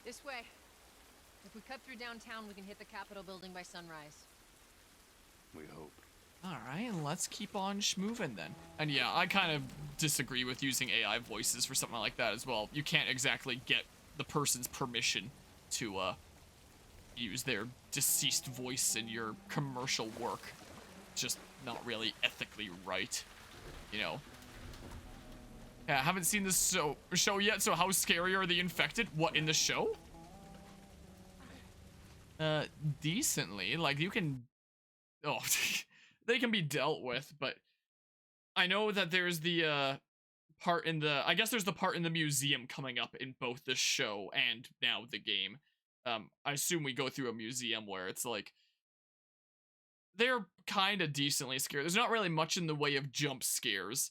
This way. If we cut through downtown, we can hit the Capitol building by sunrise. We hope. Alright, let's keep on schmoving then. And yeah, I kind of disagree with using AI voices for something like that as well. You can't exactly get the person's permission to use their deceased voice in your commercial work. It's just not really ethically right, you know. Yeah, I haven't seen this show yet, so how scary are the infected? What, in the show? Decently. Like, you can... Oh, they can be dealt with, but... I know that there's the, part in the... I guess there's the part in the museum coming up in both the show and now the game. I assume we go through a museum where it's like... They're kind of decently scary. There's not really much in the way of jump scares.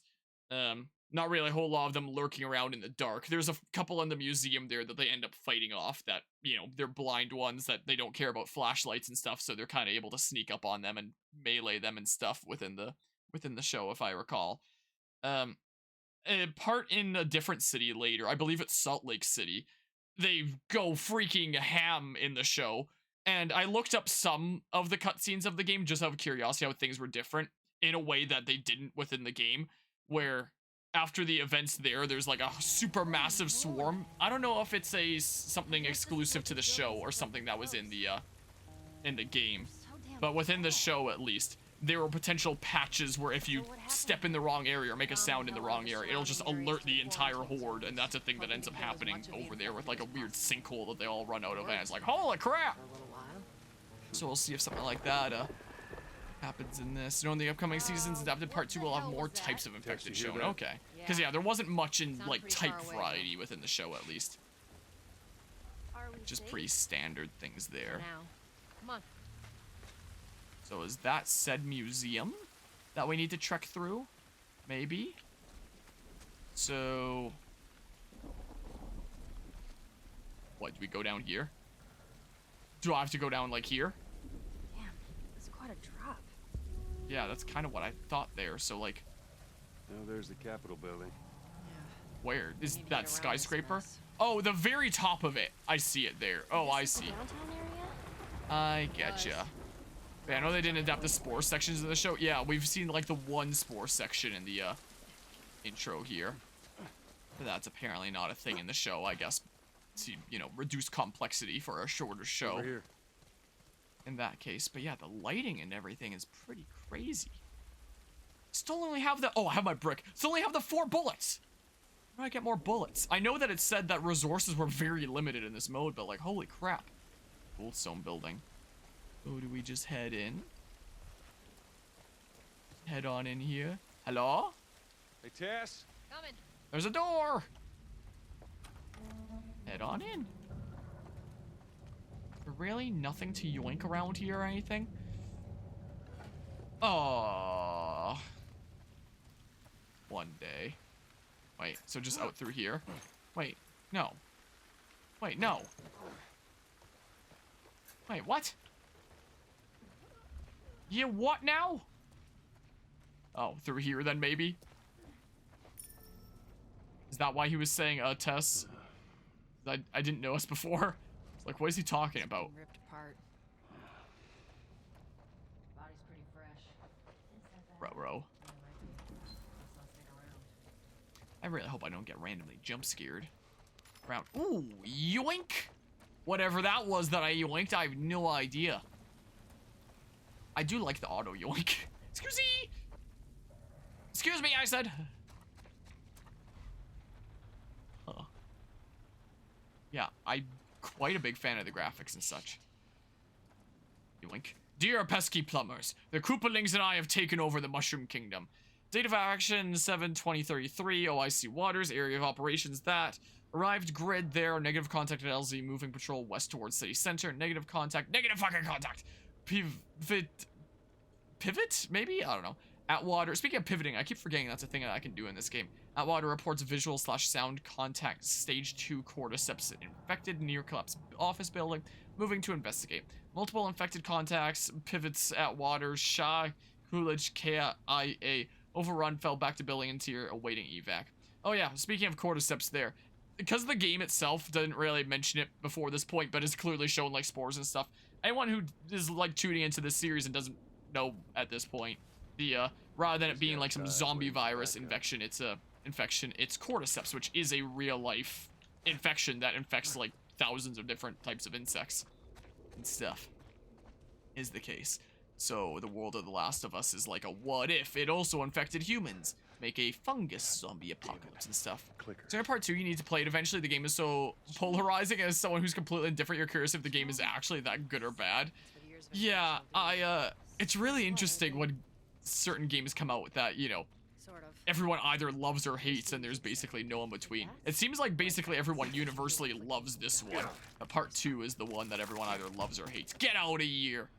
Not really a whole lot of them lurking around in the dark. There's a couple in the museum there that they end up fighting off that, you know, they're blind ones that they don't care about flashlights and stuff, so they're kind of able to sneak up on them and melee them and stuff within the show, if I recall. A part in a different city later, I believe it's Salt Lake City, they go freaking ham in the show. And I looked up some of the cutscenes of the game just out of curiosity how things were different in a way that they didn't within the game, where after the events there's like a super massive swarm. I don't know if it's something exclusive to the show or something that was in the game, but within the show at least, there were potential patches where if you step in the wrong area or make a sound in the wrong area, it'll just alert the entire horde, and that's a thing that ends up happening over there with like a weird sinkhole that they all run out of, and it's like, holy crap! So we'll see if something like that happens in this. You know, in the upcoming seasons, Adapted Part 2 will have more types of infected shown. Okay. Because, yeah, there wasn't much in, like, type variety within the show, at least. Just pretty standard things there. Come on. So is that said museum that we need to trek through? Maybe? So... What, do we go down here? Do I have to go down, like, here? Damn, that's quite a drop. Yeah, that's kind of what I thought there, so, like... Oh, there's the Capitol building. Where? Is that skyscraper? Oh, the very top of it. I see it there. Oh, I see. I getcha. Yeah, I know they didn't adapt the spore sections of the show. Yeah, we've seen, like, the one spore section in the, intro here. But that's apparently not a thing in the show, I guess. To, you know, reduce complexity for a shorter show. Over here. In that case. But yeah, the lighting and everything is pretty crazy. Still only have the... Oh, I have my brick. Still only have the 4 bullets. How do I get more bullets? I know that it said that resources were very limited in this mode, but like, holy crap. Goldstone building. Oh, do we just head in? Head on in here. Hello? Hey, Tess. Coming. There's a door. Head on in. Really? Nothing to yoink around here or anything? Oh. One day. Wait, so just out through here? Wait, no. Wait, no. Wait, what? Yeah, what now? Oh, through here then, maybe? Is that why he was saying, Tess? I didn't notice before. It's like, what is he talking about? Ripped apart. Body's pretty fresh. Ruh-roh. I really hope I don't get randomly jump scared. Around. Ooh, yoink! Whatever that was that I yoinked, I have no idea. I do like the auto yoink. Excuse me! Excuse me, I said. Huh. Yeah, I'm quite a big fan of the graphics and such. Yoink. Dear pesky plumbers, the Koopalings and I have taken over the Mushroom Kingdom. Date of action 7/2033, OIC Waters, area of operations that. Arrived grid there, negative contact at LZ, moving patrol west towards city center, negative contact, negative fucking contact! Pivot? Maybe? I don't know. Atwater, speaking of pivoting, I keep forgetting that's a thing that I can do in this game. Atwater reports visual/sound contact, stage 2 cordyceps infected near collapsed office building, moving to investigate. Multiple infected contacts, pivots Atwater, Shah, Coolidge, KIA, overrun, fell back to building interior, awaiting evac. Oh yeah, speaking of cordyceps there, because the game itself didn't really mention it before this point, but is clearly shown like spores and stuff. Anyone who is like tuning into this series and doesn't know at this point, the rather than it being like some zombie virus infection, it's cordyceps, which is a real life infection that infects like thousands of different types of insects and stuff. Is the case. So the world of The Last of Us is like a what if it also infected humans? Make a fungus zombie apocalypse and stuff. So in part 2, you need to play it eventually. The game is so polarizing, as someone who's completely indifferent, you're curious if the game is actually that good or bad. Yeah, it's really interesting when certain games come out with that, you know, everyone either loves or hates, and there's basically no in between. It seems like basically everyone universally loves this one. But part 2 is the one that everyone either loves or hates. Get out of here!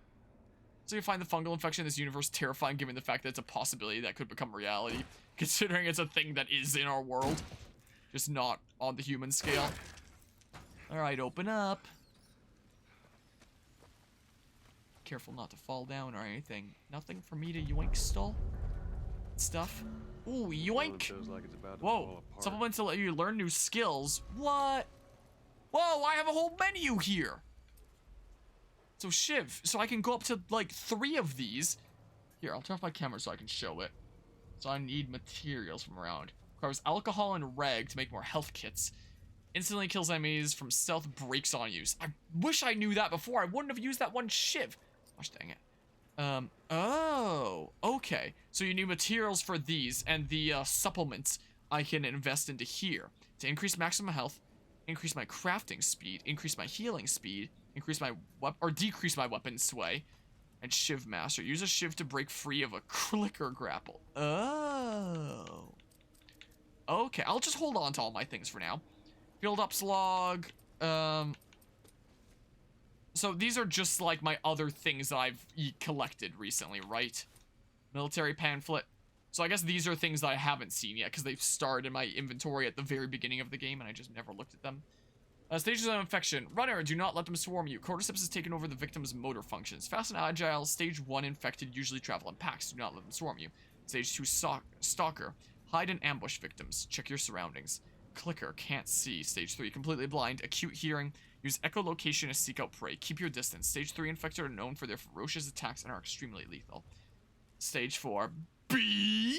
So you find the fungal infection in this universe terrifying, given the fact that it's a possibility that could become reality, considering it's a thing that is in our world, just not on the human scale. Alright, open up. Careful not to fall down or anything. Nothing for me to yoink stall? Stuff. Ooh, yoink! Whoa, supplements to let you learn new skills. What? Whoa, I have a whole menu here! So Shiv, so I can go up to like 3 of these. Here, I'll turn off my camera so I can show it. So I need materials from around. Requires alcohol and reg to make more health kits. Instantly kills enemies from stealth, breaks on use. I wish I knew that before. I wouldn't have used that one Shiv. Gosh dang it. Oh, okay. So you need materials for these, and the supplements I can invest into here to increase maximum health, increase my crafting speed, increase my healing speed, increase my decrease my weapon sway, and Shiv Master. Use a Shiv to break free of a clicker grapple. Oh. Okay, I'll just hold on to all my things for now. Build up slog. So these are just like my other things that I've collected recently, right? Military pamphlet. So I guess these are things that I haven't seen yet because they've starred in my inventory at the very beginning of the game and I just never looked at them. Stages of infection. Runner, do not let them swarm you. Cordyceps has taken over the victim's motor functions. Fast and agile. Stage 1 infected usually travel in packs. Do not let them swarm you. Stage 2 stalker. Hide and ambush victims. Check your surroundings. Clicker, can't see. Stage 3 completely blind. Acute hearing. Use echolocation to seek out prey. Keep your distance. Stage 3 infected are known for their ferocious attacks and are extremely lethal. Stage 4 B.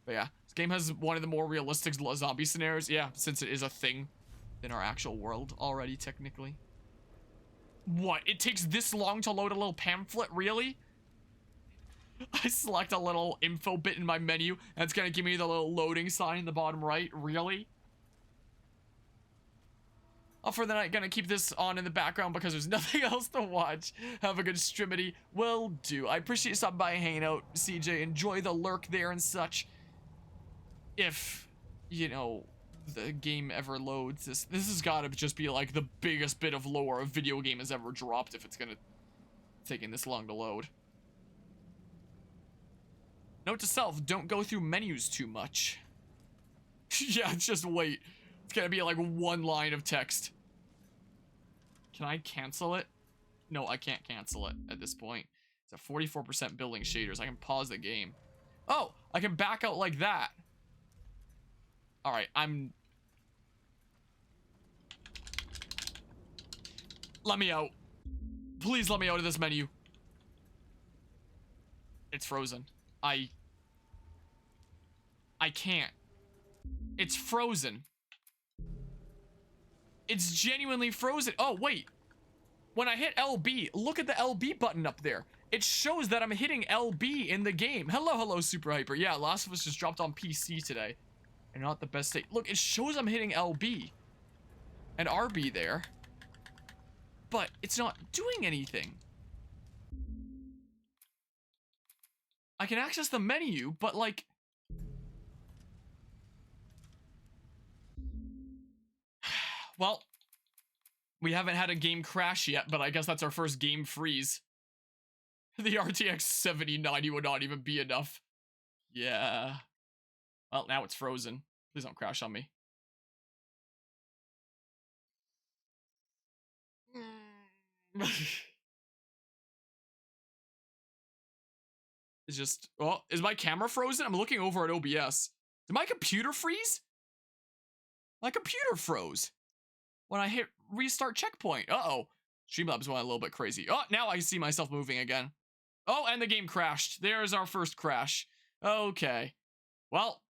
But yeah, this game has one of the more realistic zombie scenarios. Yeah, since it is a thing in our actual world already, technically. What? It takes this long to load a little pamphlet? Really? I select a little info bit in my menu, and it's gonna give me the little loading sign in the bottom right? Really? For the night, gonna keep this on in the background because there's nothing else to watch. Have a good streamity. Will do. I appreciate you stopping by and hanging out, CJ. Enjoy the lurk there and such. If, you know, the game ever loads, this has got to just be like the biggest bit of lore a video game has ever dropped if it's gonna taking this long to load. Note to self: don't go through menus too much. Yeah, just wait. It's gonna be like one line of text. Can I cancel it? No, I can't cancel it at this point. It's a 44% building shaders. I can pause the game. Oh, I can back out like that. Alright, let me out. Please let me out of this menu. It's frozen. I can't. It's frozen. It's genuinely frozen. Oh, wait. When I hit LB, look at the LB button up there. It shows that I'm hitting LB in the game. Hello, Super Hyper. Yeah, Last of Us just dropped on PC today. And not the best state. Look, it shows I'm hitting LB. And RB there. But it's not doing anything. I can access the menu, but like... Well, we haven't had a game crash yet, but I guess that's our first game freeze. The RTX 7090 would not even be enough. Yeah. Well, now it's frozen. Please don't crash on me. It's just... Oh, is my camera frozen? I'm looking over at OBS. Did my computer freeze? My computer froze when I hit restart checkpoint. Uh-oh. Streamlabs went a little bit crazy. Oh, now I see myself moving again. Oh, and the game crashed. There's our first crash. Okay. Well,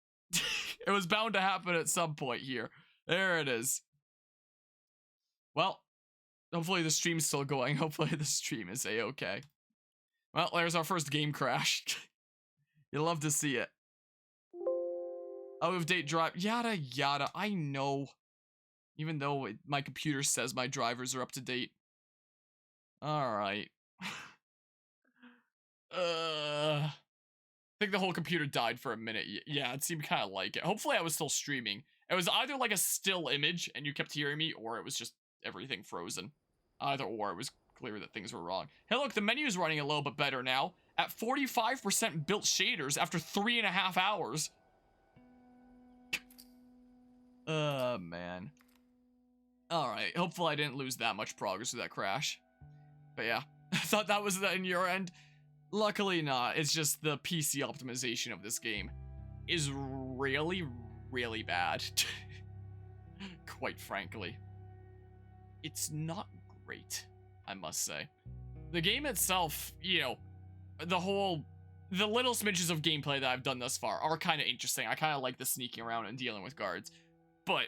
it was bound to happen at some point here. There it is. Well, hopefully the stream's still going. Hopefully the stream is a-okay. Well, there's our first game crash. You'll love to see it. Out of date drive, yada yada. I know. Even though my computer says my drivers are up to date. Alright. I think the whole computer died for a minute. Yeah, it seemed kind of like it. Hopefully I was still streaming. It was either like a still image and you kept hearing me, or it was just everything frozen. Either or, it was clear that things were wrong. Hey look, the menu's running a little bit better now. At 45% built shaders after 3.5 hours. Man. Alright, hopefully I didn't lose that much progress with that crash. But yeah, I thought that was in your end. Luckily not. It's just the PC optimization of this game is really, really bad. Quite frankly. It's not great, I must say. The game itself, you know, the little smidges of gameplay that I've done thus far are kind of interesting. I kind of like the sneaking around and dealing with guards. But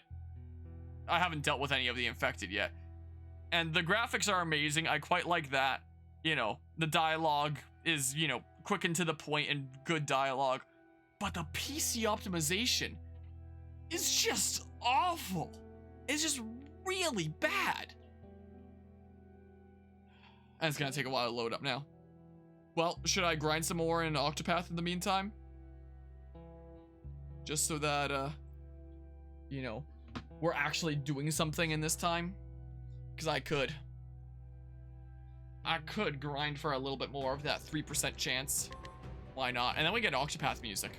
I haven't dealt with any of the infected yet. And the graphics are amazing. I quite like that. You know, the dialogue is, you know, quick and to the point and good dialogue. But the PC optimization is just awful. It's just really bad. And it's gonna take a while to load up now. Well, should I grind some more in Octopath in the meantime? Just so that, you know, we're actually doing something in this time. Because I could grind for a little bit more of that 3% chance. Why not? And then we get Octopath music.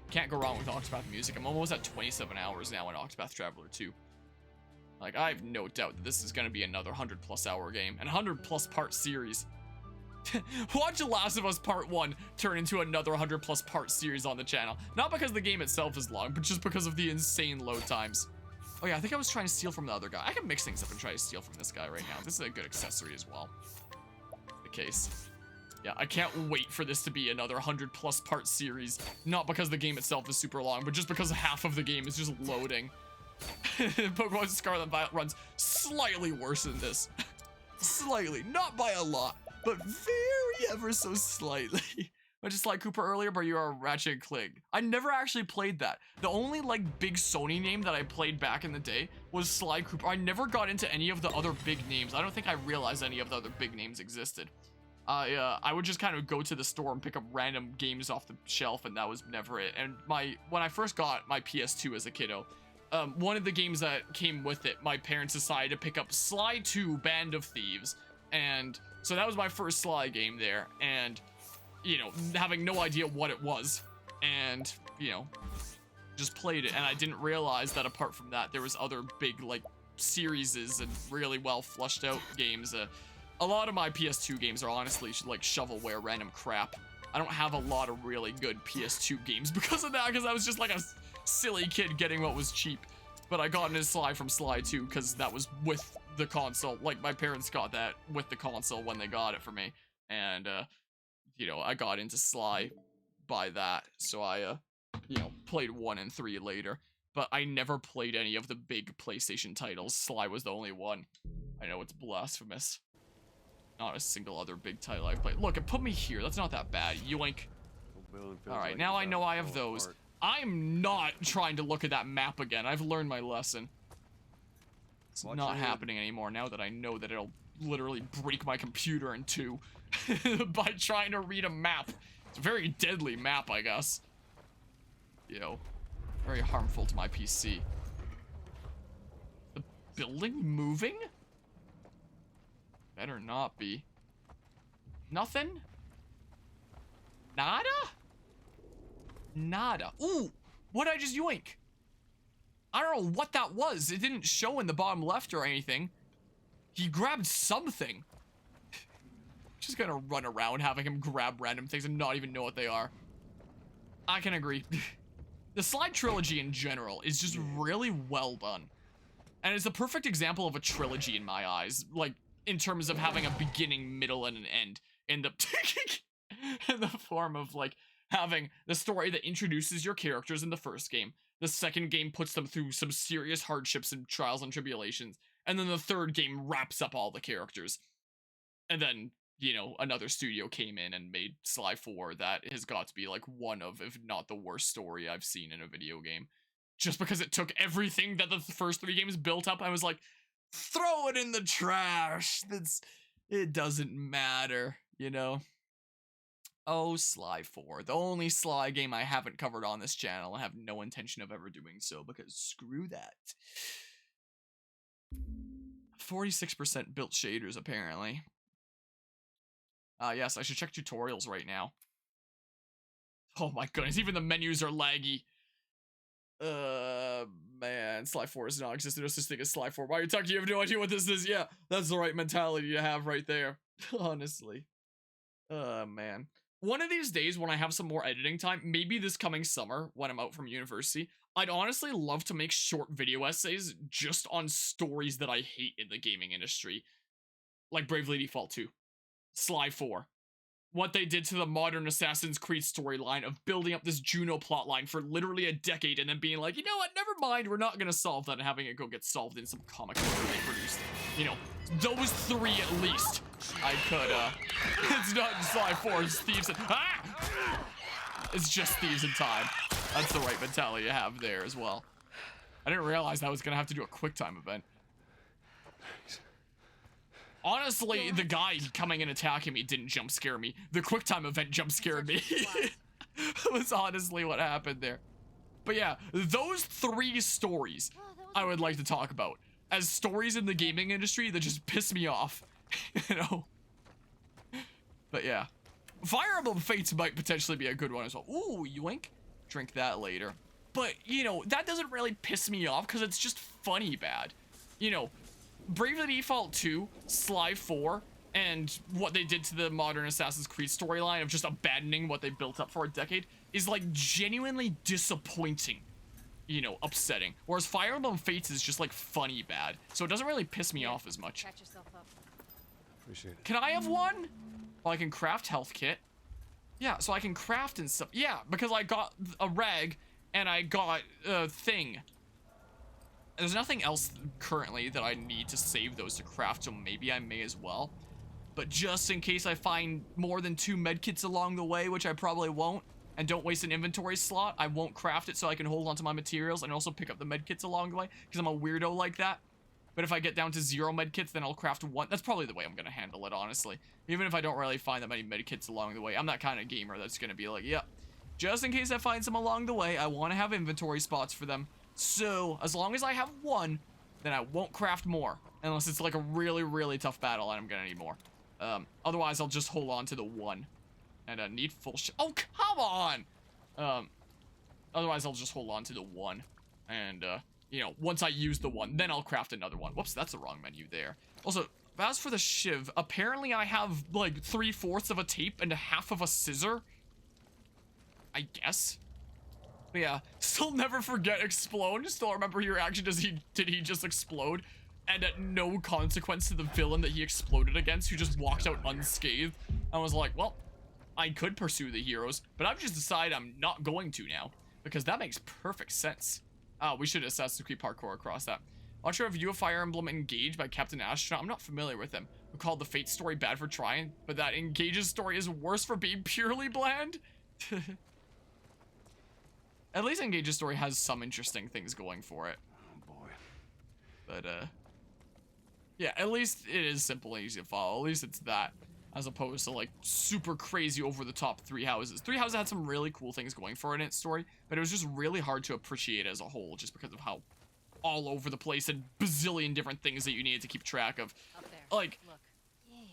Can't go wrong with Octopath music. I'm almost at 27 hours now in Octopath Traveler 2. Like, I have no doubt that this is going to be another 100+ hour game. And 100+ part series. Watch The Last of Us Part 1 turn into another 100+ part series on the channel. Not because the game itself is long, but just because of the insane load times. Oh yeah, I think I was trying to steal from the other guy. I can mix things up and try to steal from this guy right now. This is a good accessory as well. The case. Yeah, I can't wait for this to be another 100+ part series. Not because the game itself is super long, but just because half of the game is just loading. Pokemon Scarlet Violet runs slightly worse than this. Slightly, not by a lot, but very ever so slightly. I just like Cooper earlier, but you are Ratchet and Clank. I never actually played that. The only like big Sony name that I played back in the day was Sly Cooper. I never got into any of the other big names. I don't think I realized any of the other big names existed. I would just kind of go to the store and pick up random games off the shelf, and that was never it. And when I first got my PS2 as a kiddo, one of the games that came with it, my parents decided to pick up Sly 2 Band of Thieves. And so that was my first Sly game there. And you know, having no idea what it was, and, you know, just played it, and I didn't realize that apart from that, there was other big, like, series and really well flushed out games. A lot of my PS2 games are honestly, like, shovelware random crap. I don't have a lot of really good PS2 games because of that, because I was just, like, a silly kid getting what was cheap. But I got into Sly from Sly 2, because that was with the console. Like, my parents got that with the console when they got it for me, and, you know, I got into Sly by that, so I, you know, played 1 and 3 later, but I never played any of the big PlayStation titles. Sly was the only one. I know it's blasphemous. Not a single other big title I've played. Look, it put me here. That's not that bad. Yoink. Alright, now I know I have those. I'm not trying to look at that map again. I've learned my lesson. It's not happening anymore now that I know that it'll literally break my computer in two. By trying to read a map. It's a very deadly map, I guess. You know, very harmful to my PC. The building moving? Better not be. Nothing? Nada? Nada. Ooh, what'd I just yoink? I don't know what that was. It didn't show in the bottom left or anything. He grabbed something. Just gonna run around having him grab random things and not even know what they are. I can agree. the Sly trilogy in general is just really well done. And it's a perfect example of a trilogy in my eyes, like, in terms of having a beginning, middle, and an end, in the, in the form of, like, having the story that introduces your characters in the first game, the second game puts them through some serious hardships and trials and tribulations, and then the third game wraps up all the characters. And then, you know, another studio came in and made Sly 4 that has got to be, like, one of, if not the worst story I've seen in a video game. Just because it took everything that the first 3 games built up, I was like, throw it in the trash. It doesn't matter, you know? Oh, Sly 4. The only Sly game I haven't covered on this channel. I have no intention of ever doing so, because screw that. 46% built shaders, apparently. Yes, I should check tutorials right now. Oh my goodness, even the menus are laggy. Man, Sly 4 is not existent. There's such thing as Sly 4. Why are you talking? You have no idea what this is. Yeah, that's the right mentality to have right there. Honestly. Man. One of these days when I have some more editing time, maybe this coming summer when I'm out from university, I'd honestly love to make short video essays just on stories that I hate in the gaming industry. Like Bravely Default 2. Sly 4. What they did to the modern Assassin's Creed storyline of building up this Juno plotline for literally a decade and then being like, you know what, never mind, we're not gonna solve that, and having it go get solved in some comic book they produced. You know, those 3 at least. I could, it's not Sly 4, it's Thieves and, it's just Thieves in Time. That's the right mentality to have there as well. I didn't realize I was gonna have to do a QuickTime event. Honestly, the guy coming and attacking me didn't jump scare me. The QuickTime event jump scared me. That was honestly what happened there. But yeah, those 3 stories I would like to talk about as stories in the gaming industry that just piss me off, you know? But yeah, Fire Emblem Fates might potentially be a good one as well. Ooh, yoink. Drink that later. But, you know, that doesn't really piss me off because it's just funny bad. You know, Bravely Default 2, Sly 4, and what they did to the modern Assassin's Creed storyline of just abandoning what they built up for a decade is, like, genuinely disappointing. You know, upsetting. Whereas Fire Emblem Fates is just, like, funny bad. So it doesn't really piss me off as much. Catch yourself up. Appreciate it. Can I have one? Well, I can craft health kit. Yeah, so I can craft and stuff. Yeah, because I got a rag and I got a thing. There's nothing else currently that I need to save those to craft, so maybe I may as well. But just in case I find more than 2 medkits along the way, which I probably won't, and don't waste an inventory slot, I won't craft it so I can hold onto my materials and also pick up the medkits along the way, because I'm a weirdo like that. But if I get down to 0 medkits, then I'll craft 1. That's probably the way I'm going to handle it, honestly. Even if I don't really find that many medkits along the way, I'm that kind of gamer that's going to be like, yep, just in case I find some along the way, I want to have inventory spots for them. So, as long as I have 1, then I won't craft more. Unless it's like a really, really tough battle and I'm gonna need more. Otherwise, I'll just hold on to the 1. And need full oh, come on! Otherwise, I'll just hold on to the 1. And, you know, once I use the 1, then I'll craft another one. Whoops, that's the wrong menu there. Also, as for the shiv, apparently I have, like, 3/4 of a tape and 1/2 of a scissor. I guess. But yeah, still never forget Explode. Still remember your reaction. Did he just explode? And at no consequence to the villain that he exploded against, who just walked out unscathed. I was like, well, I could pursue the heroes, but I've just decided I'm not going to now. Because that makes perfect sense. We should Assassin's Creed parkour across that. Not sure if you a Fire Emblem Engage by Captain Astronaut. I'm not familiar with him. We called the Fate story bad for trying, but that Engage's story is worse for being purely bland. At least Engage's story has some interesting things going for it. Oh boy. But, yeah, at least it is simple and easy to follow. At least it's that. As opposed to, like, super crazy over-the-top Three Houses. Three Houses had some really cool things going for it in its story, but it was just really hard to appreciate as a whole, just because of how all over the place and bazillion different things that you needed to keep track of. Up there. Like, Look.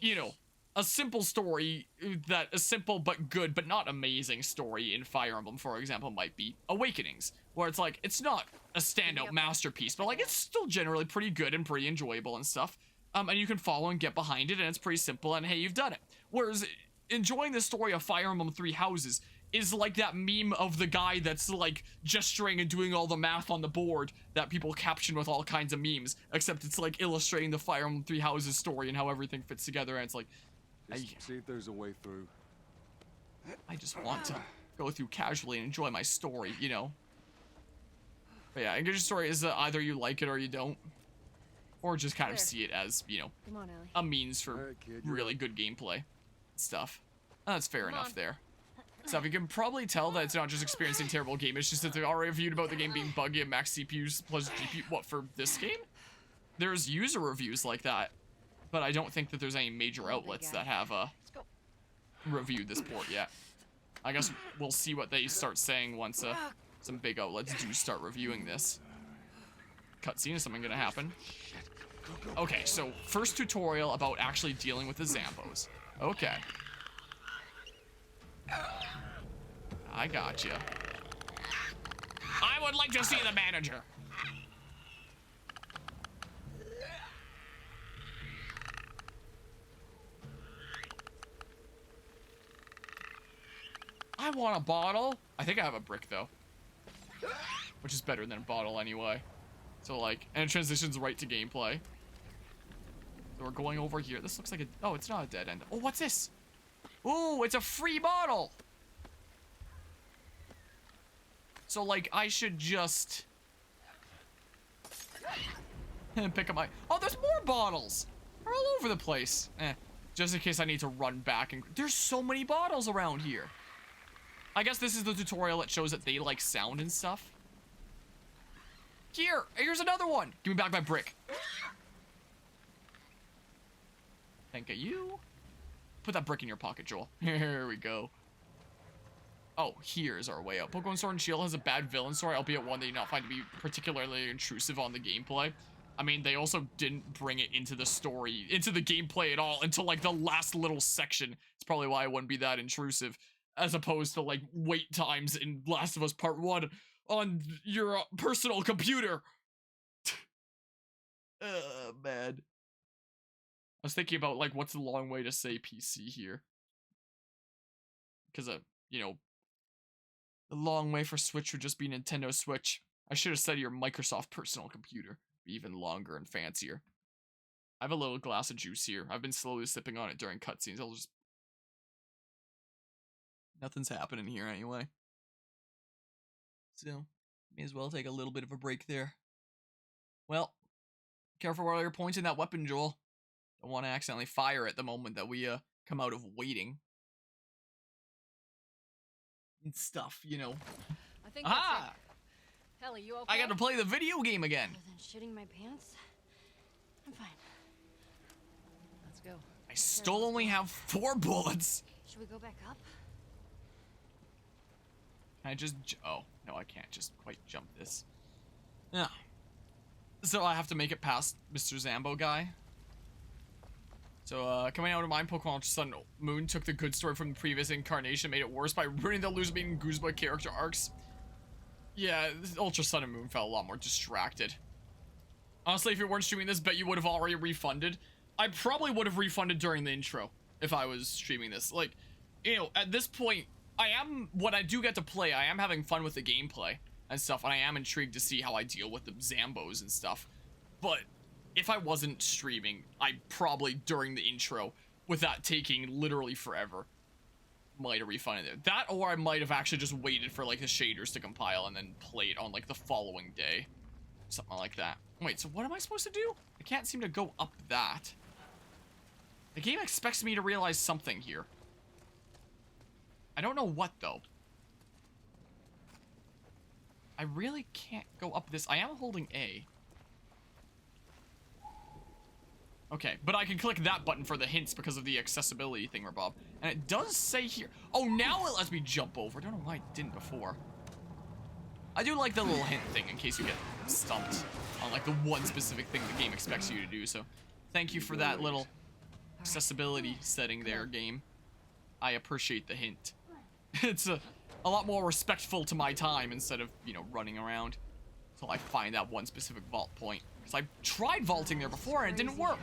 you know, a simple story that a simple but good but not amazing story in Fire Emblem, for example, might be Awakenings, where it's like, it's not a standout masterpiece, but like it's still generally pretty good and pretty enjoyable and stuff. And you can follow and get behind it, and it's pretty simple, and hey, you've done it. Whereas enjoying the story of Fire Emblem Three Houses is like that meme of the guy that's like gesturing and doing all the math on the board that people caption with all kinds of memes, except it's like illustrating the Fire Emblem Three Houses story and how everything fits together, and it's like, Just see if there's a way through. I just want to go through casually and enjoy my story, you know? But yeah, a good story is either you like it or you don't. Or just kind of see it as, you know, Come on, Ellie. a means for Alright, kid, you're really up. good gameplay stuff. That's fair Come enough on. there. So you can probably tell that it's not just experiencing terrible game, it's just that they already reviewed about the game being buggy and max CPUs plus GPU. What, for this game? There's user reviews like that, but I don't think that there's any major outlets that have Let's go. reviewed this port yet. I guess we'll see what they start saying once some big outlets do start reviewing this. Cutscene, is something gonna happen? Okay, so first tutorial about actually dealing with the Zambos. Okay. I got you. I would like to see the manager. I want a bottle. I think I have a brick though, which is better than a bottle anyway. So like, and it transitions right to gameplay. So we're going over here. This looks like a, oh, it's not a dead end. Oh, what's this? Oh, it's a free bottle. So like, I should just pick up my, oh, there's more bottles. They're all over the place. Just in case I need to run back and, there's so many bottles around here. I guess this is the tutorial that shows that they like sound and stuff. Here's another one. Give me back my brick. Thank you. Put that brick in your pocket, Joel. Here we go. Oh, here's our way out. Pokemon Sword and Shield has a bad villain story, albeit one that you not find to be particularly intrusive on the gameplay. I mean, they also didn't bring it into the story, into the gameplay at all until like the last little section. It's probably why it wouldn't be that intrusive, as opposed to like wait times in Last of Us Part 1 on your personal computer. Man. I was thinking about like what's the long way to say PC here, because you know, the long way for Switch would just be Nintendo Switch. I should have said your Microsoft personal computer, be even longer and fancier. I have a little glass of juice here. I've been slowly sipping on it during cutscenes. I'll just, nothing's happening here anyway, so may as well take a little bit of a break there. Well, careful while you're pointing that weapon, Joel. Don't want to accidentally fire at the moment that we come out of waiting and stuff, you know. I think that's it. Ellie, you okay? I got to play the video game again. Other than shitting my pants, I'm fine. Let's go. I still only have 4 bullets. Should we go back up? Can I just, oh, no, I can't just quite jump this. Yeah. So I have to make it past Mr. Zambo guy. So, coming out of mine, Pokemon Ultra Sun and Moon took the good story from the previous incarnation, made it worse by ruining the loser beating Goosebumps character arcs. Yeah, Ultra Sun and Moon felt a lot more distracted. Honestly, if you weren't streaming this, bet you would have already refunded. I probably would have refunded during the intro if I was streaming this. Like, you know, at this point, when I do get to play, I am having fun with the gameplay and stuff, and I am intrigued to see how I deal with the Zambos and stuff. But if I wasn't streaming, I probably, during the intro, with that taking literally forever, might have refunded it. That, or I might have actually just waited for, like, the shaders to compile and then play it on, like, the following day. Something like that. Wait, so what am I supposed to do? I can't seem to go up that. The game expects me to realize something here. I don't know what, though. I really can't go up this. I am holding A. Okay, but I can click that button for the hints because of the accessibility thingamabob. And it does say here. Oh, now it lets me jump over. I don't know why it didn't before. I do like the little hint thing in case you get stumped on like the one specific thing the game expects you to do. So thank you for that little accessibility setting there, game. I appreciate the hint. It's a lot more respectful to my time instead of, you know, running around until I find that one specific vault point. Because I tried vaulting there before and it didn't work.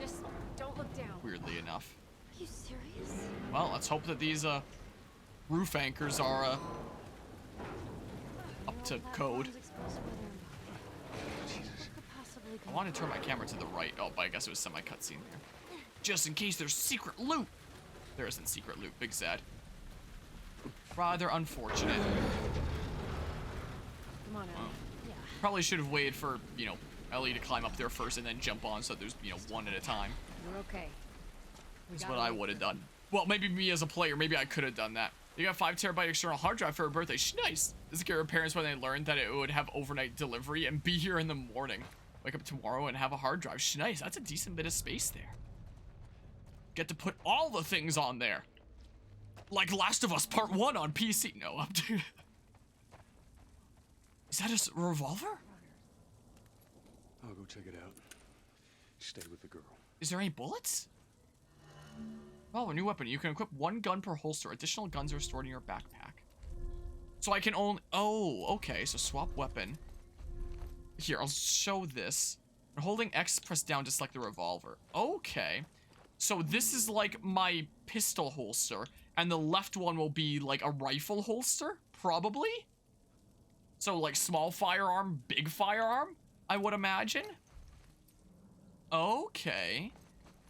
Just don't look down. Weirdly enough. Are you serious? Well, let's hope that these roof anchors are up to code. I want to turn my camera to the right. Oh, but I guess it was semi-cutscene there. Just in case there's secret loot. There isn't secret loot. Big sad. Rather unfortunate. Come on, Ellie. Yeah. Probably should have waited for, you know, Ellie to climb up there first and then jump on so there's, you know, one at a time. We're okay. That's what I would have done. Well, maybe me as a player, maybe I could have done that. You got 5 terabyte external hard drive for her birthday. Nice. This is get her parents when they learned that it would have overnight delivery and be here in the morning. Wake up tomorrow and have a hard drive. Nice. That's a decent bit of space there. Get to put all the things on there. Like Last of Us Part 1 on PC. No, I'm doing. Is that a revolver? I'll go check it out. Stay with the girl. Is there any bullets? Oh, a new weapon. You can equip 1 gun per holster. Additional guns are stored in your backpack. So I can only... Oh, okay. So swap weapon. Here, I'll show this. Holding X, press down to select the revolver. Okay. So this is like my pistol holster. And the left one will be like a rifle holster? Probably? So like small firearm, big firearm? I would imagine. Okay.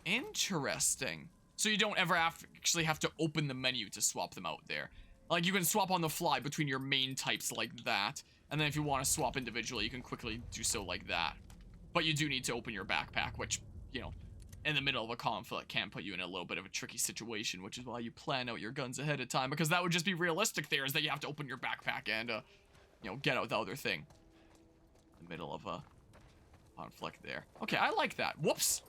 Interesting. So you don't ever actually have to open the menu to swap them out there. Like you can swap on the fly between your main types like that. And then if you want to swap individually, you can quickly do so like that. But you do need to open your backpack, which, you know, in the middle of a conflict can put you in a little bit of a tricky situation, which is why you plan out your guns ahead of time, because that would just be realistic there, is that you have to open your backpack and, you know, get out the other thing. In the middle of a conflict there. Okay, I like that. Whoops.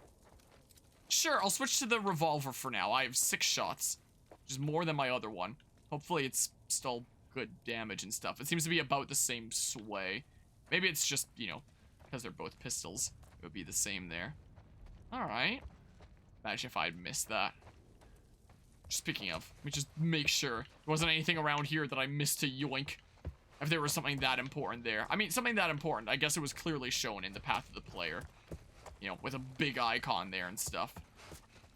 Sure, I'll switch to the revolver for now. I have 6 shots, which is more than my other one. Hopefully it's still good damage and stuff. It seems to be about the same sway. Maybe it's just, you know, because they're both pistols. It would be the same there. Alright. Imagine if I'd missed that. Speaking of, let me just make sure there wasn't anything around here that I missed to yoink. If there was something that important there. I mean, something that important. I guess it was clearly shown in the path of the player. You know, with a big icon there and stuff.